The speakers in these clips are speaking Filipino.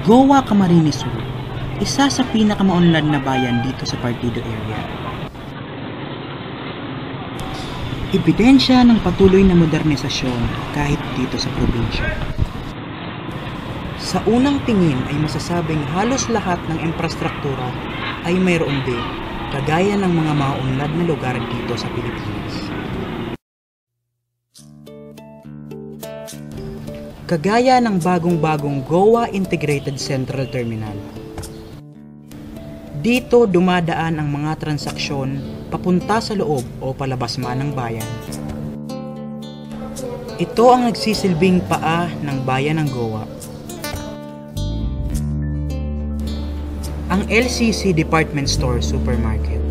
Goa Camarines Sur, isa sa pinakamaunlad na bayan dito sa Partido area. Ebidensya ng patuloy na modernisasyon kahit dito sa probinsya. Sa unang tingin ay masasabing halos lahat ng infrastruktura ay mayroon din, kagaya ng mga maunlad na lugar dito sa Pilipinas. Kagaya ng bagong-bagong Goa Integrated Central Terminal. Dito dumadaan ang mga transaksyon papunta sa loob o palabas man ng bayan. Ito ang nagsisilbing paa ng bayan ng Goa. Ang LCC Department Store Supermarket,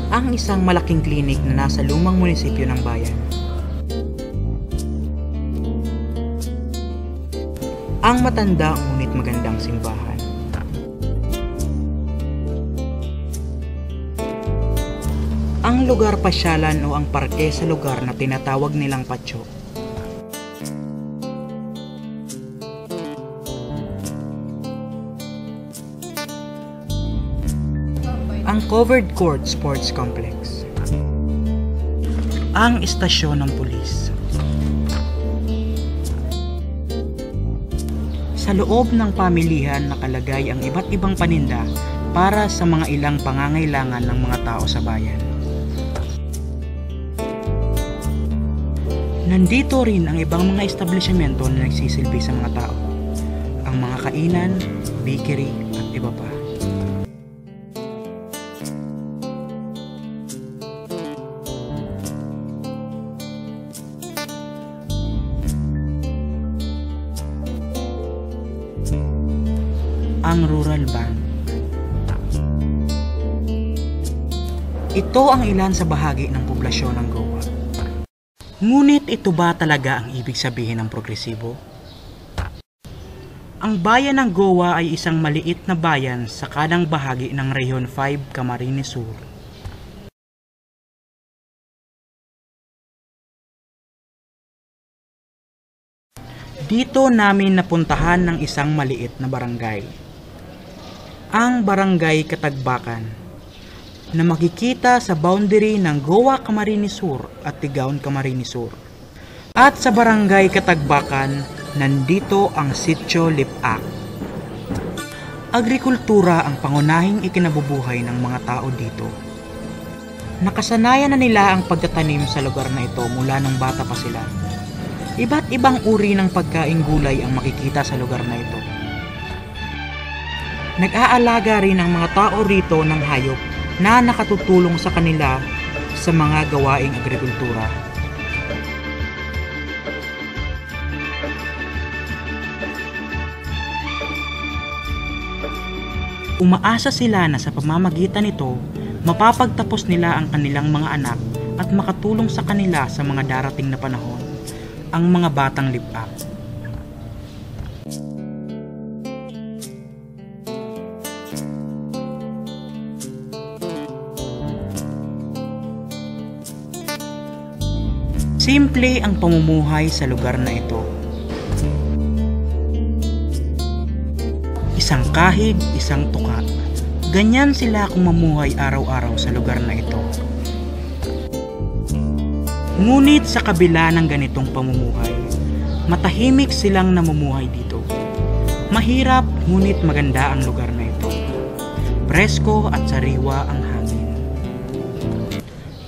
ang isang malaking klinik na nasa lumang munisipyo ng bayan. Ang matanda ngunit magandang simbahan. Ang lugar pasyalan o ang parke sa lugar na tinatawag nilang Patio. Ang Covered Court Sports Complex. Ang istasyon ng pulis. Sa loob ng pamilihan nakalagay ang iba't ibang paninda para sa mga ilang pangangailangan ng mga tao sa bayan. Nandito rin ang ibang mga establishmento na nagsisilbi sa mga tao. Ang mga kainan, bakery at iba pa. Ang Rural Bank. Ito ang ilan sa bahagi ng poblasyon ng Goa. Ngunit ito ba talaga ang ibig sabihin ng progresibo? Ang bayan ng Goa ay isang maliit na bayan sa kanang bahagi ng Rehiyon 5, Camarines Sur. Dito namin napuntahan ng isang maliit na barangay. Ang Barangay Katagbakan, na makikita sa boundary ng Goa Camarines Sur at Tigaon Camarines Sur. At sa Barangay Katagbakan, nandito ang Sitio Lipak. Agrikultura ang pangunahing ikinabubuhay ng mga tao dito. Nakasanayan na nila ang pagtatanim sa lugar na ito mula nung bata pa sila. Iba't ibang uri ng pagkaing gulay ang makikita sa lugar na ito. Nag-aalaga rin ang mga tao rito ng hayop na nakatutulong sa kanila sa mga gawaing agrikultura. Umaasa sila na sa pamamagitan nito, mapapagtapos nila ang kanilang mga anak at makatulong sa kanila sa mga darating na panahon, ang mga batang lipak. Simple ang pamumuhay sa lugar na ito. Isang kahig, isang tuka. Ganyan sila kung mamuhay araw-araw sa lugar na ito. Ngunit sa kabila ng ganitong pamumuhay, matahimik silang namumuhay dito. Mahirap ngunit maganda ang lugar na ito. Presko at sariwa ang hangin.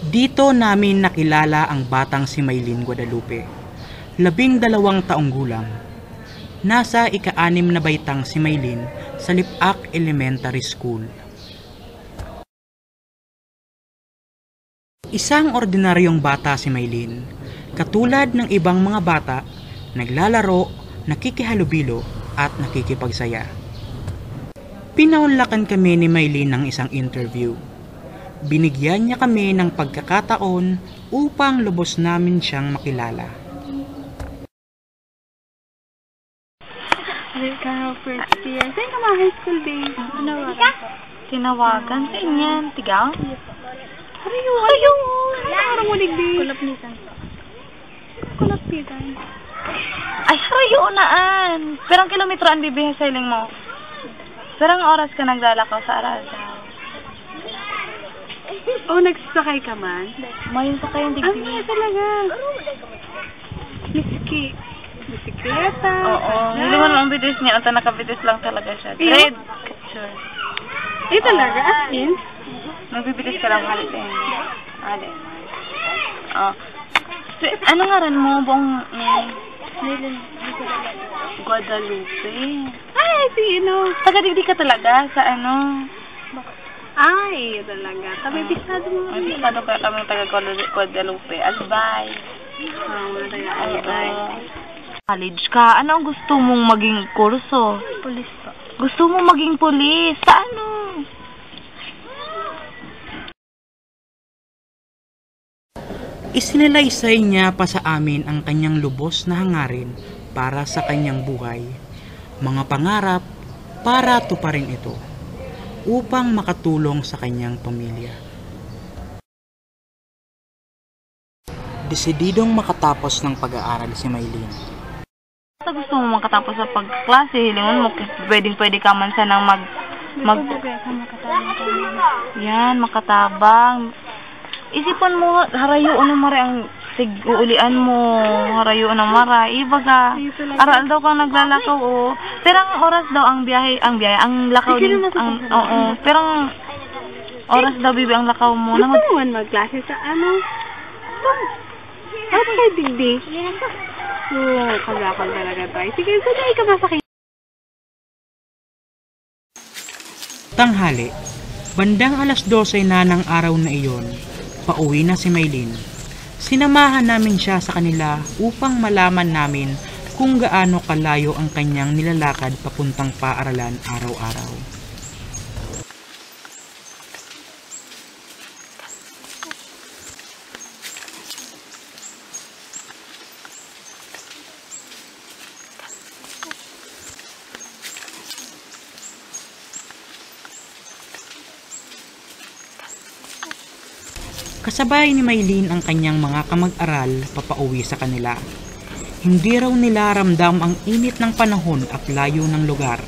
Dito namin nakilala ang batang si Maylin Guadalupe, 12 taong gulang. Nasa ika-6 na baitang si Maylin sa Lipak Elementary School. Isang ordinaryong bata si Maylin, katulad ng ibang mga bata, naglalaro, nakikihalubilo at nakikipagsaya. Pinaunlakan kami ni Maylin ng isang interview. Binigyan niya kami ng pagkakataon upang lubos namin siyang makilala. First year. Saan ka mga high school, babe? Tinawagan. Saan yan? Tigaw? Harayo! Harayo! Harayo! Kulap nitan. Kulap nitan. Ay, harayo unaan. Pero ang kilometro ang bibihe sa iling mo. Pero ang oras ka naglalakaw sa Arasaw. Oh, nagsasakay ka man? Mayon sa kayong Ano digdi. nga talaga? Bisikleta. Oo. Hindi mo ang bitis niya. Ito nakabitis lang talaga siya. Red. Sure. Eh talaga, as in? Nagbibitis ka lang halit eh. Halit. Oh. Ano nga rin mo buong Guadalupe? Ay, sino? Taga-digdi ka talaga sa ano? Ay, talaga. Tabi pisado mo. May bisado kaya kami taga-Guadalupe. Albay. Mga taga College ka. Ano ang gusto mong maging kurso? Pulis po. Gusto mong maging pulis? Sa ano? Isinalaysay niya pa sa amin ang kanyang lubos na hangarin para sa kanyang buhay, mga pangarap para tuparin ito, upang makatulong sa kanyang pamilya. Desididong makatapos ng pag-aaral si Maylene. Sa gusto mo makatapos sa pagklase, hilingon mo, pwede ka man sanang yan, makatabang. Isipan mo, harayo na mara ang tig-uulian mo, harayo na mara, ibaga, aral daw kang naglalakaw, o. Pero ang oras daw, ang lakaw din, oo, pero ang oras daw, bibi, ang lakaw mo. Gusto mo man magklase sa ano? Outside digdi. Oo, kagakal talaga tayo. Sige, sanay ka ba sa akin? Tanghali, bandang alas 12 na ng araw na iyon, pauwi na si Maylene. Sinamahan namin siya sa kanila upang malaman namin kung gaano kalayo ang kanyang nilalakad papuntang paaralan araw-araw. Kasabay ni Maylene ang kanyang mga kamag-aral papauwi sa kanila. Hindi raw nila ramdam ang init ng panahon at layo ng lugar.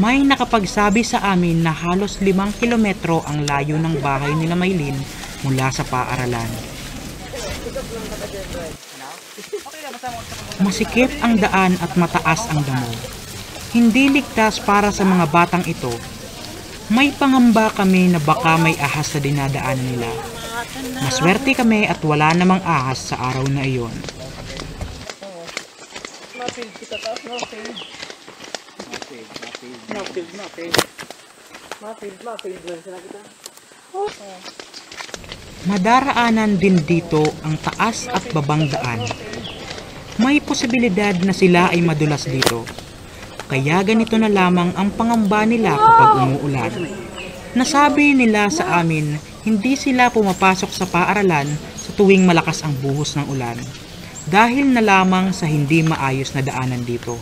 May nakapagsabi sa amin na halos 5 kilometro ang layo ng bahay nila Maylene mula sa paaralan. Masikip ang daan at mataas ang damo. Hindi ligtas para sa mga batang ito. May pangamba kami na baka may ahas sa dinadaanan nila. Maswerte kami at wala namang ahas sa araw na iyon. Madaraanan din dito ang taas at babang daan. May posibilidad na sila ay madulas dito. Kaya ganito na lamang ang pangamba nila kapag umuulan. Nasabi nila sa amin, hindi sila pumapasok sa paaralan sa tuwing malakas ang buhos ng ulan dahil na lamang sa hindi maayos na daanan dito.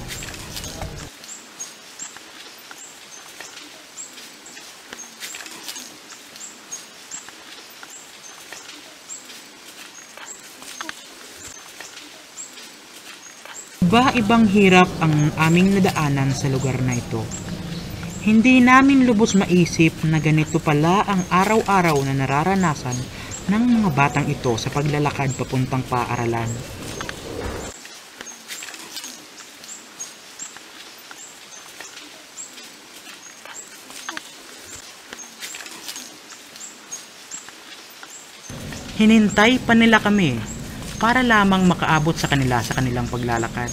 Iba-ibang hirap ang aming nadaanan sa lugar na ito. Hindi namin lubos maisip na ganito pala ang araw-araw na nararanasan ng mga batang ito sa paglalakad papuntang paaralan. Hinintay pa nila kami para lamang makaabot sa kanila sa kanilang paglalakad.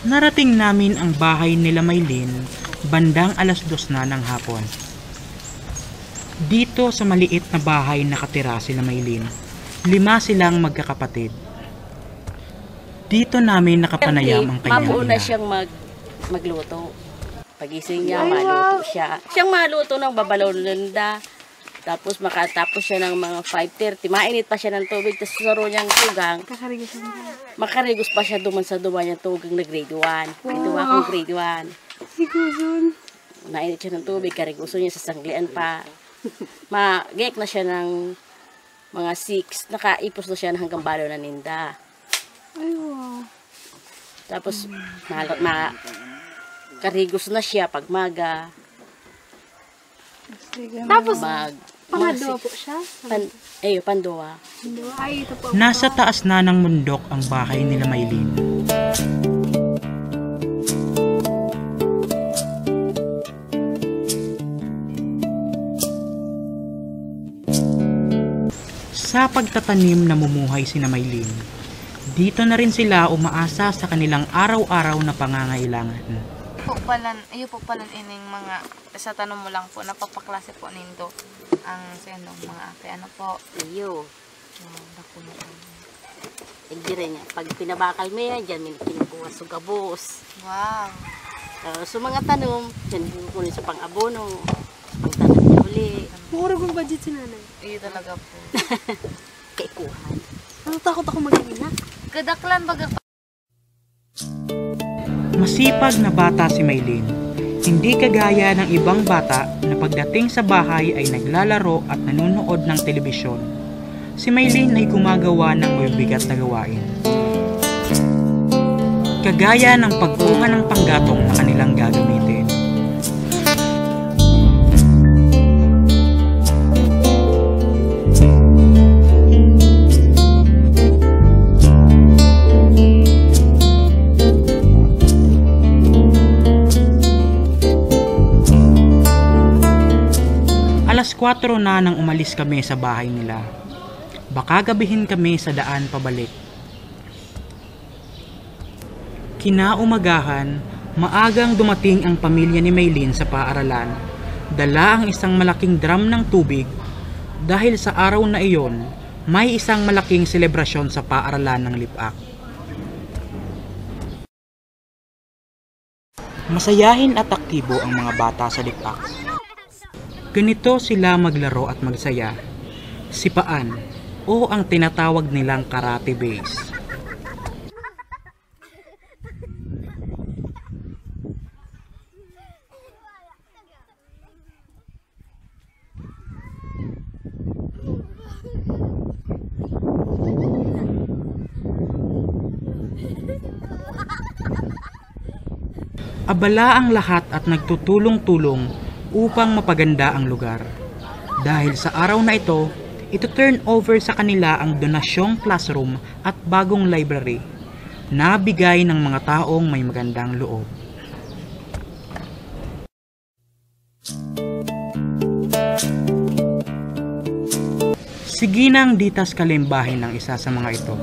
Narating namin ang bahay nila Maylene bandang alas 2 na ng hapon. Dito sa maliit na bahay nakatira sila Maylene. 5 silang magkakapatid. Dito namin nakapanayam ang kanyang mabuo na ina. siyang magluto. Pagising niya, maluto siya. Siyang maluto ng babalaw nanda. Tapos makatapos siya ng mga 5:30. Mainit pa siya ng tubig. Tapos saro niyang tugang. Kakarigos mo. Makarigos pa siya duman sa duman niyang tugang na grade 1. Grade 1 akong grade 1. Sigusun. Nainit siya ng tubig. Kariguso niya sa sanglian pa. Magek na siya ng mga 6. Nakaipos na siya hanggang balo na ninda. Ay, wow. Tapos karigos na siya pag maga. Sige. Tapos, Mag pangadwa po siya. panduwa. Ay, ito po. Nasa taas na ng bundok ang bahay nila Maylin. Sa pagtatanim namumuhay sina Maylin, dito na rin sila umaasa sa kanilang araw-araw na pangangailangan. Iyo po palan ining mga sa tanong mo lang po napapaklase po nindo ang sino mga ate ano po. Iyo. Dako mo. Hindi rin niya. Pag pinabakal mo yan, dyan may kinukuha sa gabos. Wow. So mga tanong, dyan kukunin sa pang-abono, sa pagtanim niya uli. Mukha kong budget si nanay. Iyo talaga po. Kaikuhan. Ano takot ako mag-iinak? Kadaklan baga Masipag na bata si Maylin. Hindi kagaya ng ibang bata na pagdating sa bahay ay naglalaro at nanonood ng telebisyon. Si Maylin ay gumagawa ng mabibigat na gawain. Kagaya ng pagkuha ng panggatong na kanilang gagamitin. Alas 4 na nang umalis kami sa bahay nila. Baka gabihin kami sa daan pabalik. Kinaumagahan, maagang dumating ang pamilya ni Maylin sa paaralan. Dala ang isang malaking drum ng tubig dahil sa araw na iyon, may isang malaking selebrasyon sa paaralan ng Lipak. Masayahin at aktibo ang mga bata sa Lipak. Ganito sila maglaro at magsaya. Sipaan o ang tinatawag nilang karate base. Abala ang lahat at nagtutulong-tulong upang mapaganda ang lugar. Dahil sa araw na ito turn over sa kanila ang donasyong classroom at bagong library na bigay ng mga taong may magandang loob. Sige nang ditas kalimbahin ng isa sa mga ito.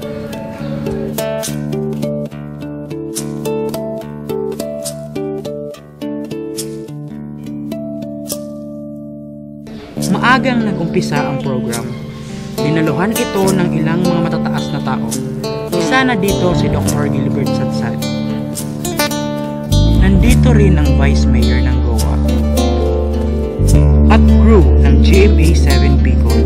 Maagang nagumpisa ang program. Dinaluhan ito ng ilang mga matataas na tao. Isa na dito si Dr. Gilbert Sadsad. Nandito rin ang Vice Mayor ng Goa at crew ng GMA 7 Bicol.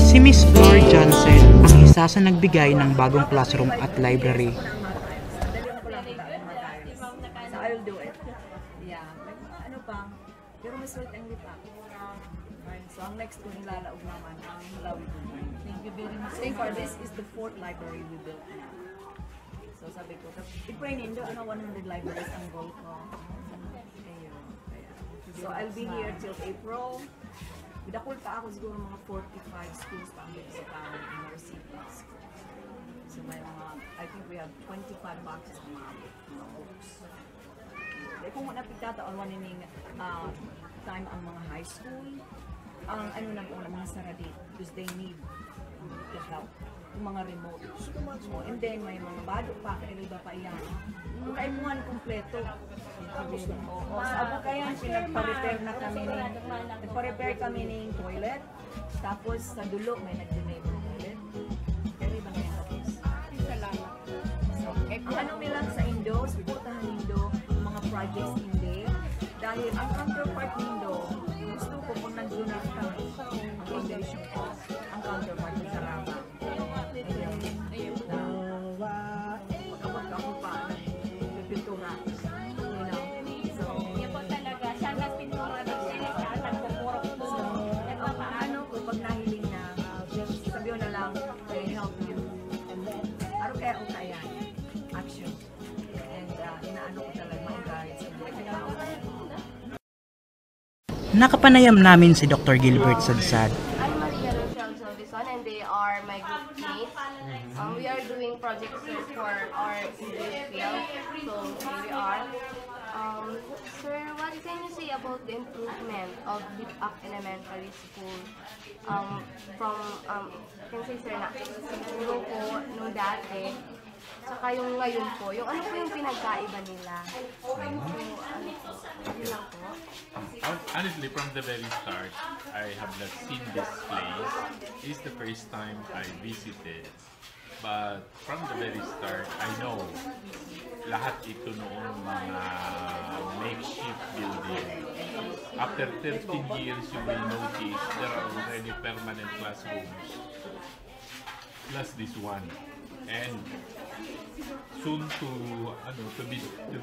Si Miss Flor Johnson ang isa sa nagbigay ng bagong classroom at library. So I'll do it. Yeah. Ano pa? Pero mas wait ang lipak. So ang next ko nilalaog naman ang Lawi Buhay. Thank you very much. Thank for this is the 4th library we built now. So sabi ko, i-pray nindo, 100 libraries ang goal ko. Ayun. So I'll be here till April. Bidakul pa ako siguro mga 45 schools pa ang dito sa town in our cities. So may mga, I think we have 25 boxes ng mga books. Kung napitata on one inning time ang mga high school, ang ano nang una mga saradi because they need the help. mga remote. So, and then may mga bado pa, kaya iba pa iyan. Kung kaimuhan kompleto. Oo, sa abo kaya pinagpa-repair na kami nagpa-repair kami ng toilet. Tapos sa dulo may nag-donate ng toilet. Pero iba ngayon tapos. Salamat. So, ang ano nilang sa Indo, supportahan Indo, mga projects hindi. Dahil ang counterpart Indo, gusto ko kung nag-donate kami, ang foundation ko, ang counterpart ng Saraba. Ayun na. Pagkabot ako pa, nagpipintura. You know? So, Yan po talaga. Siya ang pintura ng siya at nagpupurok po. paano ko pag nahiling na, sabihin na lang, I help you. Ano kaya ang kaya? Action. And inaano ko talaga ma-encourage sa mga tao. Nakapanayam namin si Dr. Gilbert Sadsad. I'm Maria Rochelle Salvison and they are my group mates. We are doing projects for our English field. So here we are. Sir, what can you say about the improvement of Lipak Elementary School? Can say sir na siguro po nung dati, saka yung ngayon po, yung ano po yung pinagkaiba nila? So, ano po, yun lang po. Honestly, from the very start, I have not seen this place. It's the first time I visited. But from the very start, I know lahat ito noon mga makeshift building. After 13 years, you will notice there are already permanent classrooms. Plus this one. And soon to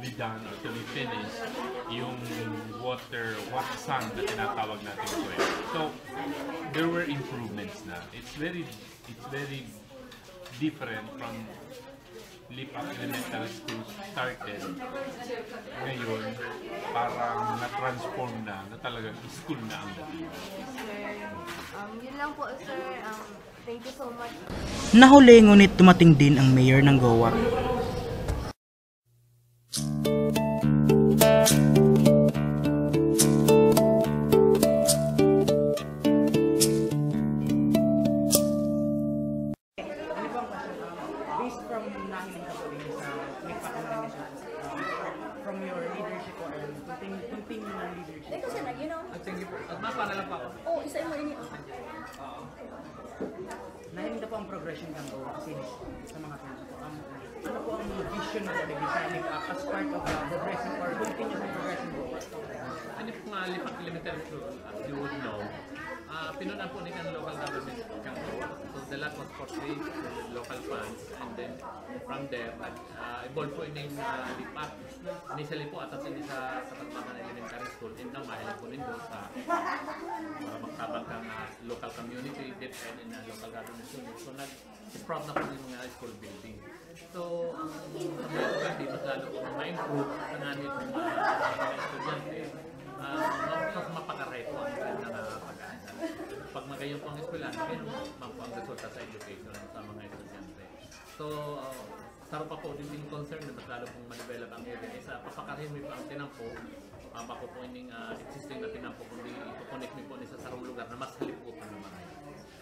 be done or to be finished yung water sun na tinatawag natin ko. So there were improvements na. It's very different from Lipak Elementary School started. Ngayon parang na-transform na talagang school na ang dating. Sir, yun lang po sir. Thank you so much. Nahuli ngunit dumating din ang mayor ng Goa. Based from namin sa Lipak from your leadership or continue ng leadership. Ito siya na, you know? Sige po. At mapanalang pa ako. Oh, isa mo ini. Nahinda po ang progression ng Goa kasi sa mga tao po. Ano po ang vision na designing as part of the progressing or continuous progression Goa? Ano po nga Lipak Elementary School, as you would know, pinunan po ng local government ng Goa. So the lot was purchased with local funds and then from there, evolved po yung Lipak. Initially po, atas ini sa Katagbakan Elementary School and now mahilang po rin doon sa magtabang kang local community, depend in local government unit. So nag-sprout na po yung school building. So, sa mga lugar dito, lalo po ma-improve sa namin yung mga estudyante. Mas mapakaray po ang ganda na pag-aaral. Pag magayon po ang eskwela, ganun po ang resulta sa education sa mga estudyante. So, saro pa po din yung concern na mas lalo pong ma-develop ang area. Sa papakarin mo po ang tinampo, bako po yung existing na tinampo, kundi ito-connect mo po sa sarong lugar na mas haliputan naman.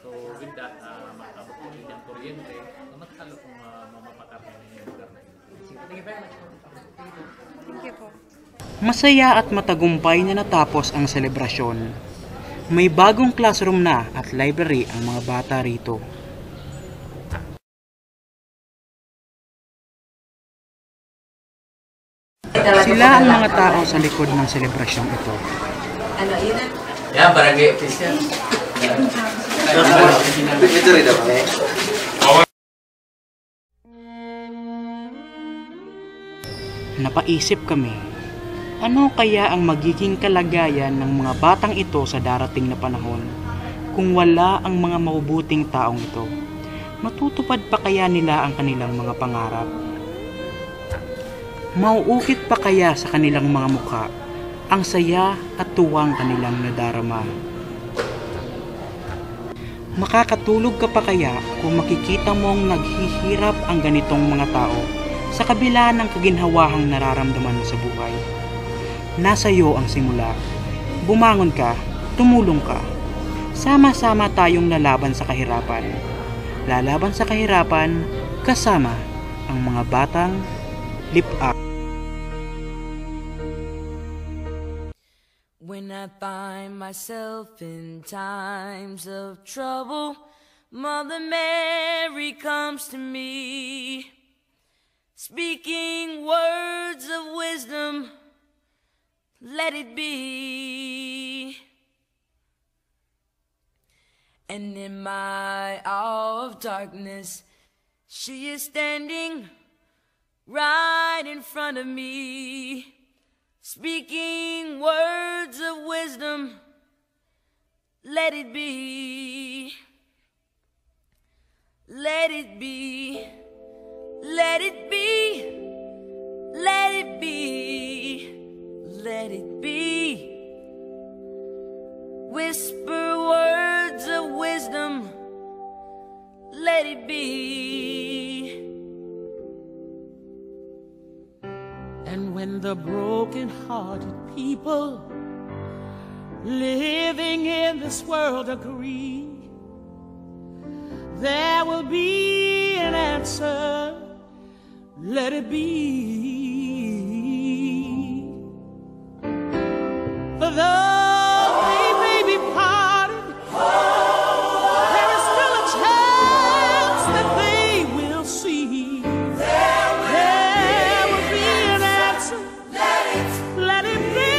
So, with that, makakabot po din yung kuryente, mas lalo pong mapakarin yung lugar na ito. Thank you very much. Thank you po. Masaya at matagumpay na natapos ang selebrasyon. May bagong classroom na at library ang mga bata rito. Sila ang mga tao sa likod ng selebrasyong ito. Ano, yun na? Ya, barangay official. Ito rin ako. Napaisip kami, ano kaya ang magiging kalagayan ng mga batang ito sa darating na panahon kung wala ang mga mabubuting taong ito? Matutupad pa kaya nila ang kanilang mga pangarap? Mauukit pa kaya sa kanilang mga mukha ang saya at tuwang kanilang nadarama? Makakatulog ka pa kaya kung makikita mong naghihirap ang ganitong mga tao sa kabila ng kaginhawahang nararamdaman mo sa buhay? Nasa iyo ang simula. Bumangon ka, tumulong ka. Sama-sama tayong lalaban sa kahirapan. lalaban sa kahirapan kasama ang mga batang lipat. When I find myself in times of trouble, Mother Mary comes to me, speaking words of wisdom, let it be. And in my hour of darkness, she is standing right in front of me, speaking words of wisdom, let it be. Let it be, let it be, let it be, let it be. Whisper words of wisdom, let it be. And when the broken-hearted people living in this world agree, there will be an answer, let it be. For though they may be parted, there is still a chance that they will see. There will be an answer, let it be.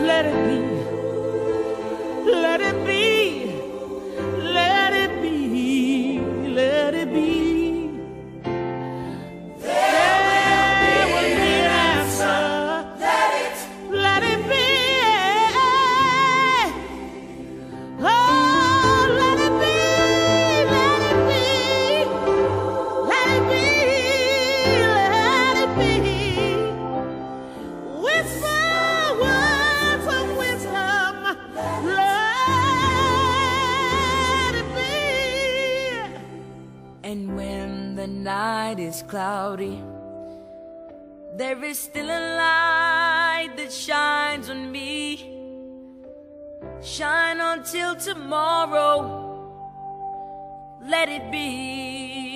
Let it be. Let it be, let it be, let it be. There will be an answer. Let it be. Oh, let it be, let it be, let it be, let it be. Whisper words of wisdom. Let it be. And when the night is cloudy, there is still a light that shines on me. Shine until tomorrow, let it be.